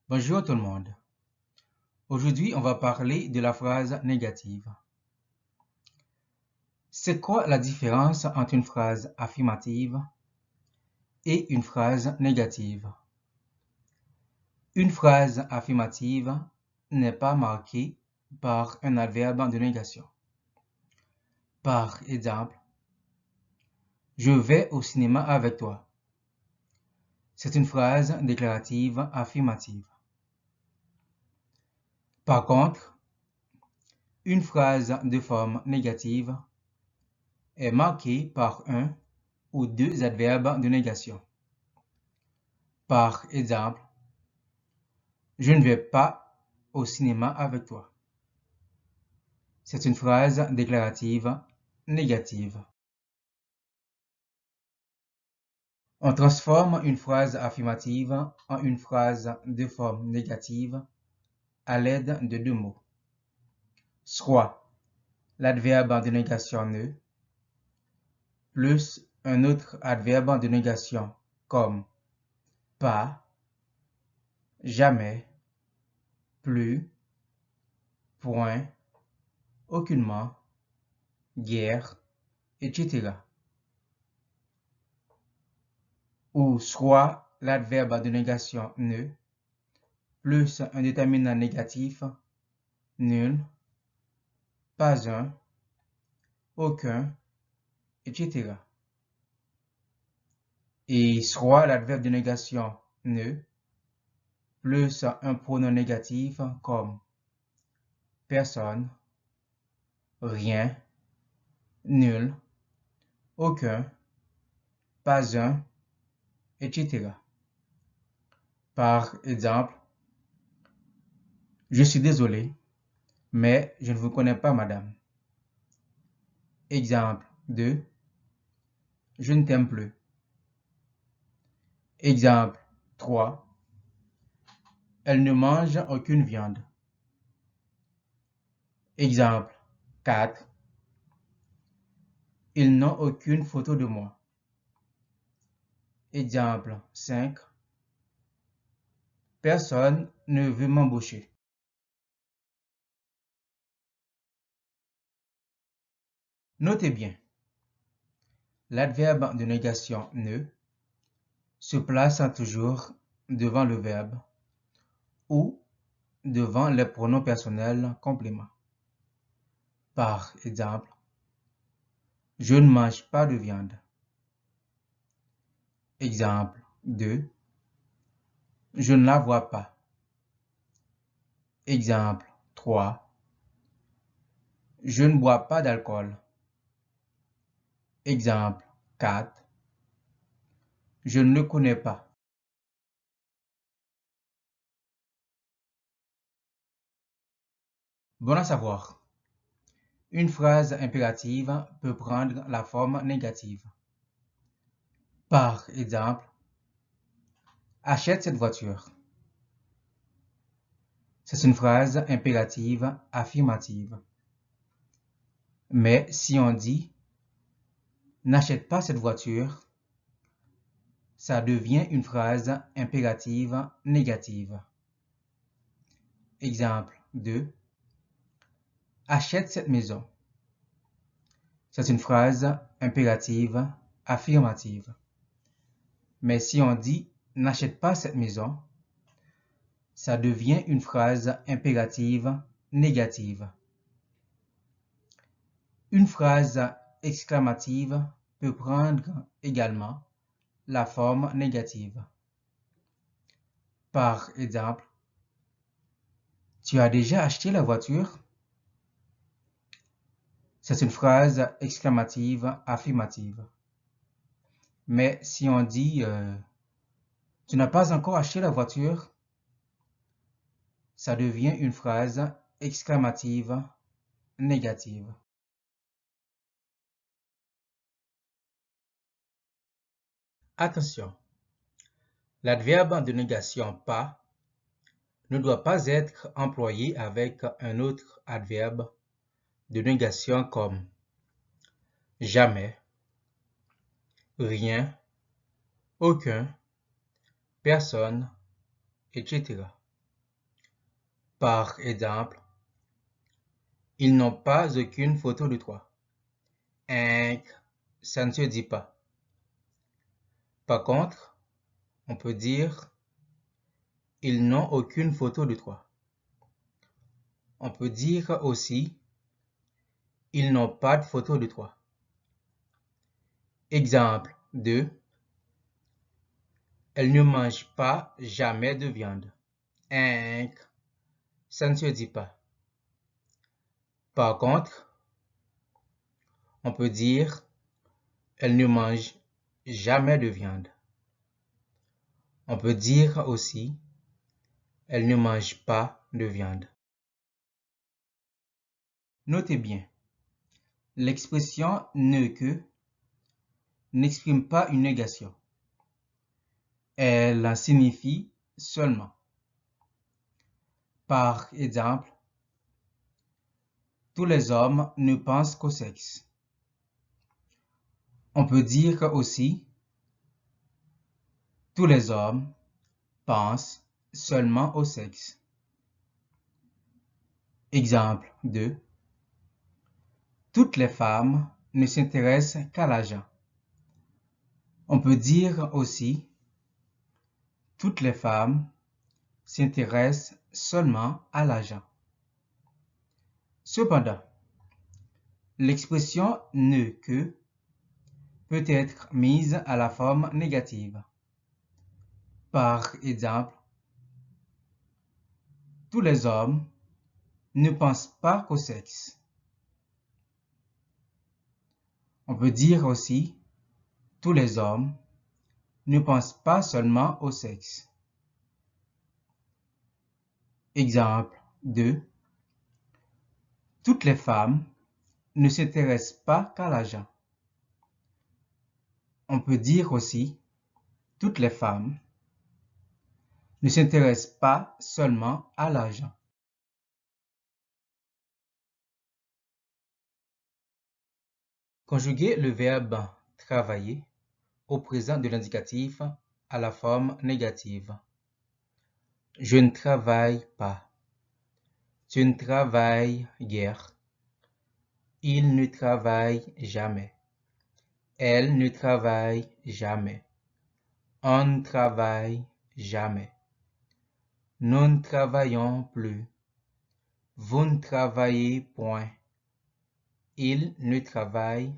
Bonjour tout le monde. Aujourd'hui, on va parler de la phrase négative. C'est quoi la différence entre une phrase affirmative et une phrase négative? Une phrase affirmative n'est pas marquée par un adverbe de négation. Par exemple, je vais au cinéma avec toi. C'est une phrase déclarative affirmative. Par contre, une phrase de forme négative est marquée par un ou deux adverbes de négation. Par exemple, je ne vais pas au cinéma avec toi. C'est une phrase déclarative négative. On transforme une phrase affirmative en une phrase de forme négative à l'aide de deux mots, soit l'adverbe de négation ne plus un autre adverbe de négation comme pas, jamais, plus, point, aucunement, guère, etc. Ou soit l'adverbe de négation ne plus un déterminant négatif, nul, pas un, aucun, etc. Et soit l'adverbe de négation ne plus un pronom négatif comme personne, rien, nul, aucun, pas un, etc. Par exemple, je suis désolé, mais je ne vous connais pas, madame. Exemple 2. Je ne t'aime plus. Exemple 3. Elle ne mange aucune viande. Exemple 4. Ils n'ont aucune photo de moi. Exemple 5. Personne ne veut m'embaucher. Notez bien, l'adverbe de négation ne se place toujours devant le verbe ou devant les pronoms personnels compléments. Par exemple, je ne mange pas de viande. Exemple 2. Je ne la vois pas. Exemple 3. Je ne bois pas d'alcool. Exemple 4. Je ne le connais pas. Bon à savoir. Une phrase impérative peut prendre la forme négative. Par exemple, achète cette voiture. C'est une phrase impérative affirmative. Mais si on dit n'achète pas cette voiture, ça devient une phrase impérative négative. Exemple 2. Achète cette maison. C'est une phrase impérative affirmative. Mais si on dit n'achète pas cette maison, ça devient une phrase impérative négative. Une phrase exclamative peut prendre également la forme négative. Par exemple, tu as déjà acheté la voiture? C'est une phrase exclamative affirmative. Mais si on dit tu n'as pas encore acheté la voiture, ça devient une phrase exclamative négative. Attention, l'adverbe de négation pas ne doit pas être employé avec un autre adverbe de négation comme jamais, rien, aucun, personne, etc. Par exemple, ils n'ont pas aucune photo de toi. Ça ne se dit pas. Par contre, on peut dire ils n'ont aucune photo de toi. On peut dire aussi ils n'ont pas de photo de toi. Exemple 2. Elle ne mange pas jamais de viande. Ça ne se dit pas. Par contre, on peut dire elle ne mange jamais de viande. On peut dire aussi elle ne mange pas de viande. Notez bien, l'expression ne que n'exprime pas une négation. Elle signifie seulement. Par exemple, tous les hommes ne pensent qu'au sexe. On peut dire aussi tous les hommes pensent seulement au sexe. Exemple 2. Toutes les femmes ne s'intéressent qu'à l'argent. On peut dire aussi toutes les femmes s'intéressent seulement à l'argent. Cependant, l'expression ne que peut être mise à la forme négative. Par exemple, tous les hommes ne pensent pas qu'au sexe. On peut dire aussi tous les hommes ne pensent pas seulement au sexe. Exemple 2. Toutes les femmes ne s'intéressent pas qu'à l'argent. On peut dire aussi toutes les femmes ne s'intéressent pas seulement à l'argent. Conjuguez le verbe travailler au présent de l'indicatif à la forme négative. Je ne travaille pas. Tu ne travailles guère. Il ne travaille jamais. Elle ne travaille jamais. On ne travaille jamais. Nous ne travaillons plus. Vous ne travaillez point. Il ne travaille